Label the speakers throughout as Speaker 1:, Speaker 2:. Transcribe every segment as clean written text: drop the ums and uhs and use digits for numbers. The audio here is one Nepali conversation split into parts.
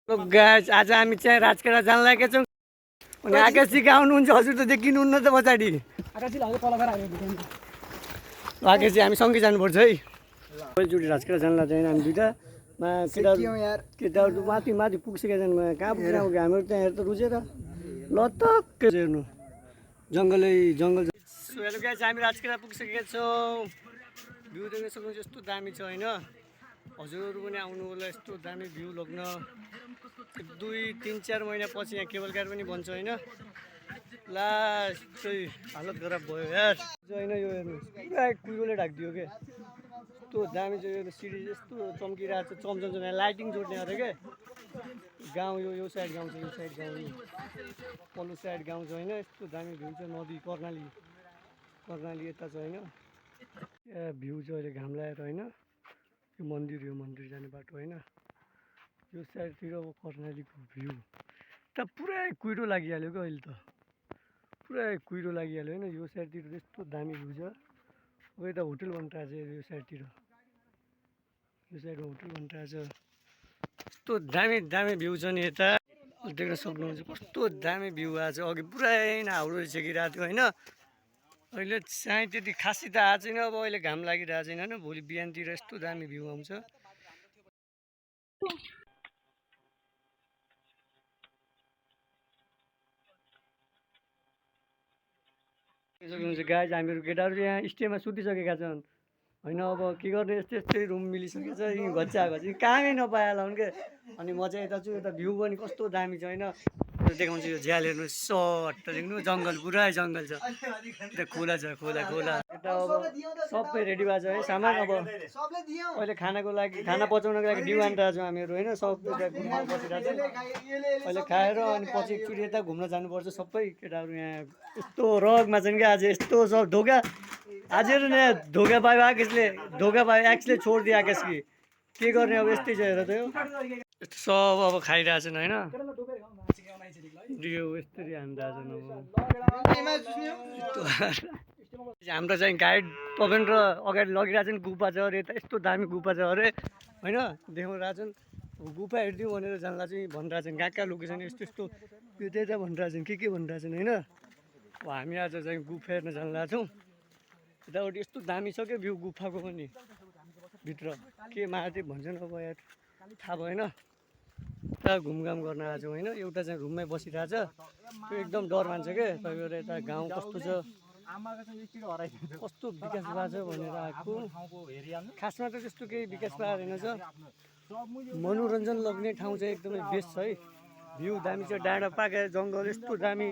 Speaker 1: गाइस आज हामी चाहिँ राजखेडा जान लागेका छौँ अनि आकाशी आउनुहुन्छ हजुर त देखिनुहुन्न त पछाडि आकाशी हामी सँगै जानुपर्छ है पहिलोचोटि राजखेडा जान लाग्दैन हामी दुइटा केटाहरू माथि माथि पुगिसकेका छन् कहाँ पुग्न आउँछ हामीहरू त्यहाँ हेर त रुचेर लतक्क हेर्नु जङ्गलै जङ्गल हेर्नु गाइस हामी राजखेडा पुगिसकेका छौँ भ्यू देख्न सक्नुहुन्छ यस्तो दामी छ होइन हजुरहरू पनि आउनु होला यस्तो दामी भ्यू लग्न 2-3-4 महिना पछि यहाँ केबल कार पनि बन्छ होइन लास्ट चाहिँ हालत खराब भयो यार होइन यो हेर्नु पुरा कुइरोले ढाकिदियो के यस्तो दामी चाहिँ यो सिडी यस्तो चम्किरहेको छ चम्चम्छ लाइटिङ जोड्ने अरे के गाउँ यो साइड गाउँ छ यो साइड गाउँ पल्लो साइड गाउँ छ होइन यस्तो दामी भ्यू छ नदी कर्णाली यता छ होइन भ्यू छ अहिले घाम लगाएर होइन यो मन्दिर जाने बाटो होइन यो साइडतिर अब कर्णालीको भ्यू त पुरै कुहिरो लागिहाल्यो क्या अहिले त पुरै कुहिरो लागिहाल्यो होइन यो साइडतिर यस्तो दामी भ्यू छ अब यता होटल बनिरहेको छ यो साइडमा होटल बनिरहेको छ कस्तो दामी दामी भ्यू छ नि यता देख्न सक्नुहुन्छ कस्तो दामी भ्यू आएको छ अघि पुरै हाउडो छेकिरहेको थियो होइन अहिले चाहिँ त्यति खासै त आएको छैन अब अहिले घाम लागिरहेको छैन होइन भोलि बिहानतिर यस्तो दामी भ्यू आउँछ सक्नुहुन्छ गाइज हामीहरू केटाहरू यहाँ स्टेमा सुतिसकेका छन् होइन अब के गर्ने यस्तै रुम मिलिसकेको छ यहीँ घच्चा कामै नपाइहाल्ला हुन् क्या अनि म चाहिँ यता छु यता भ्यू पनि कस्तो दामी छ होइन देखाउँछु यो झ्याल हेर्नु सट्ट देख्नु जङ्गल पुरै जङ्गल छ यता खोला छ खोला यता अब सबै रेडी भएको छ है सामान अब अहिले खानाको लागि खाना पचाउनको लागि डिउ आनिरहेको छौँ हामीहरू होइन सब घुम्न बसिरहेको छ अहिले खाएर अनि पछि एकचोटि यता घुम्न जानुपर्छ सबै केटाहरू यहाँ यस्तो रगमा छन् क्या आज यस्तो सब ढोका आज यहाँ ढोका पायो आकाशले छोडिदियो आकाश कि के गर्ने अब यस्तै छ हेर त यो यस्तो सब अब खाइरहेछन् होइन यस्तरी हाम्रो चाहिँ गाइड पवन र अगाडि लगिरहेको छन् गुफा छ अरे यता यस्तो दामी गुफा छ अरे होइन देखाइरहेको छन् गुफा हेरिदिउँ भनेर जानला चाहिँ भनिरहेको छन् कहाँ लोकेसन यस्तो यो त्यता भनिरहेको छन् के भनिरहेको छन् होइन अब हामी आज चाहिँ गुफा हेर्न जान लागेको छौँ यतापट्टि यस्तो दामी छ क्या भ्यू गुफाको पनि भित्र के महादेव भन्छन् अब यार थाहा भएन यता घुमघाम गर्न आएको छौँ होइन एउटा चाहिँ रुममै बसिरहेको छ त्यो एकदम डर मान्छ क्या तपाईँहरू यता गाउँ कस्तो छ कस्तो विकास भएको छ भनेर आएको खासमा त त्यस्तो केही विकास भएको रहेनछ मनोरञ्जन लग्ने ठाउँ चाहिँ एकदमै बेस्ट छ है भ्यू दामी छ डाँडा पाका जङ्गल यस्तो दामी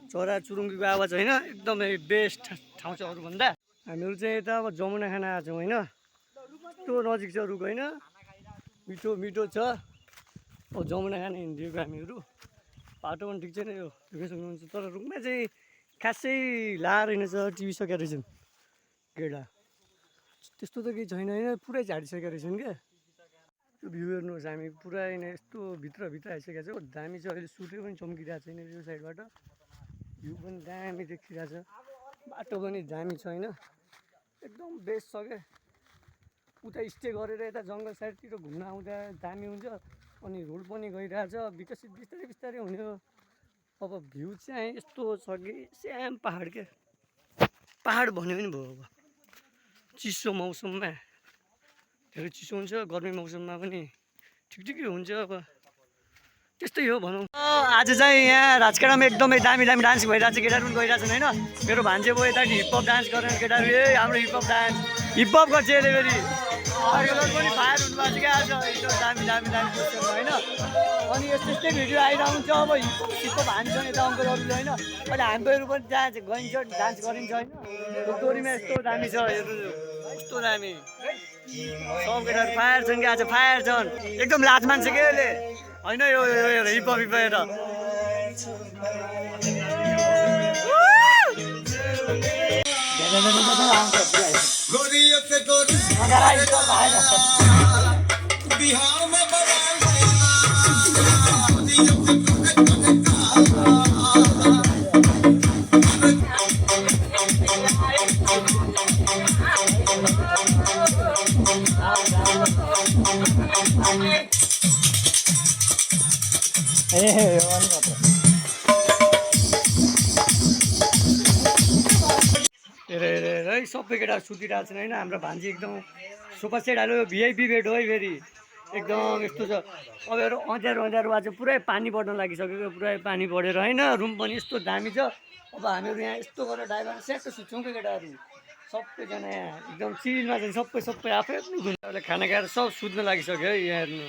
Speaker 1: चरा चुरुङ्गीको आवाज होइन एकदमै बेस्ट ठाउँ छ अरूभन्दा हामीहरू चाहिँ यता अब जमुना खाना आएको छौँ होइन यस्तो नजिक छ रुख होइन मिठो छ अब जमुना खाना हिँडिदिएको हामीहरू बाटो पनि ठिक छैन यो देख्न सक्नुहुन्छ तर रुखमा चाहिँ खासै लाएर रहेनछ टिपिसकेका रहेछन् केटा त्यस्तो त केही छैन होइन पुरै झाडिसकेका रहेछन् क्या त्यो भ्यू हेर्नुहोस् हामी पुरा यस्तो भित्र आइसकेको छ दामी छ अहिले सूर्य पनि चम्किरहेको छैन यो साइडबाट भ्यू पनि दामी देखिरहेको छ बाटो पनि दामी छ होइन एकदम बेस्ट छ क्या उता स्टे गरेर यता जङ्गल साइडतिर घुम्न आउँदा दामी हुन्छ अनि रोड पनि गइरहेछ विकसित बिस्तारै हुने हो अब भ्यू चाहिँ यस्तो छ कि स्याम पहाड क्या पहाड भन्यो पनि भयो अब चिसो मौसममा धेरै चिसो हुन्छ गर्मी मौसममा पनि ठिकै हुन्छ अब त्यस्तै हो भनौँ आज चाहिँ यहाँ राजखेडामा एकदमै दामी डान्स भइरहेको छ केटाहरू पनि गइरहेछन् होइन मेरो भान्जे भयो यता हिपहप डान्स गरेर केटाहरू हाम्रो हिपहप गर्छ यसले फेरि पनि फायर हुनुभएको छ क्या आज एकदम दामी होइन अनि यस्तै भिडियो आइरहन्छ अब हिपहप हान्छन् यता अङ्कलहरूले होइन अहिले हामीहरू पनि गइन्छ डान्स गरिन्छ होइन डोरीमा यस्तो दामी छ हेर्नु यस्तो दामी सब केटाहरू फायर छन् कि आज फायर छन् एकदम लाज मान्छ क्या यसले होइन यो हिपहप हेर बिहार में हेर हेर हेर है सबै केटाहरू सुतिरहेको छन् होइन हाम्रो भान्जी एकदम सोफा सेट हाल्यो भिआइपी बेड हो है फेरि एकदम यस्तो छ अब हेर अँध्यारो अँध्यारो आज पुरै पानी बढ्न लागिसक्यो पुरै पानी बढेर होइन रुम पनि यस्तो दामी छ अब हामीहरू यहाँ यस्तो गरेर ड्राइभर स्याक्क सुत्छौँ क्या केटाहरू सबैजना यहाँ एकदम चिलमा चाहिँ सबै आफै आफ्नो खाना खाएर सब सुत्न लागिसक्यो है यहाँ हेर्नु